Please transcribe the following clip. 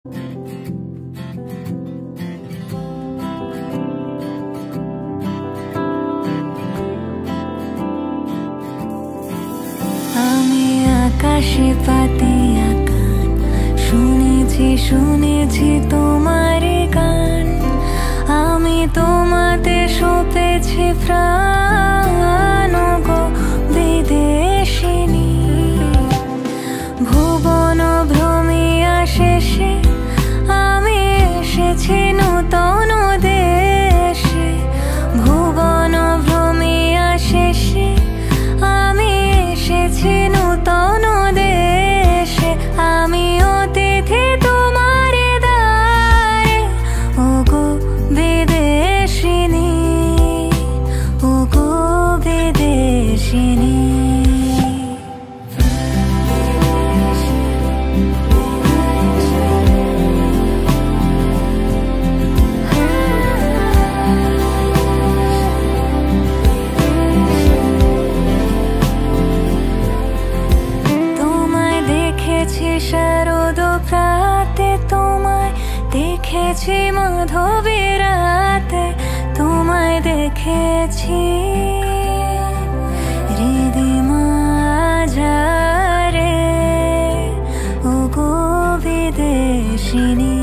আমি আকাশে পাতিয়া গান শুনেছি শুনেছি তোমার গান, আমি তোমাতে সপেছি প্রাণ গো বিদেশিনী। ভুবন ভ্রমিয়া শেষে আমি এসেছি নূতন দেশে, ভুবন ভ্রমিয়া শেষে আমি এসেছি নূতন দেশে। আমি অতিথি তোমার দ্বারে ওগো বিদেশিনী, ওগো বিদেশিনী। শারদ প্রাতে তোমায় দেখেছি, মাধবী রাতে তোমায় দেখেছি, হৃদিমা যারে ওগো বিদেশিনী।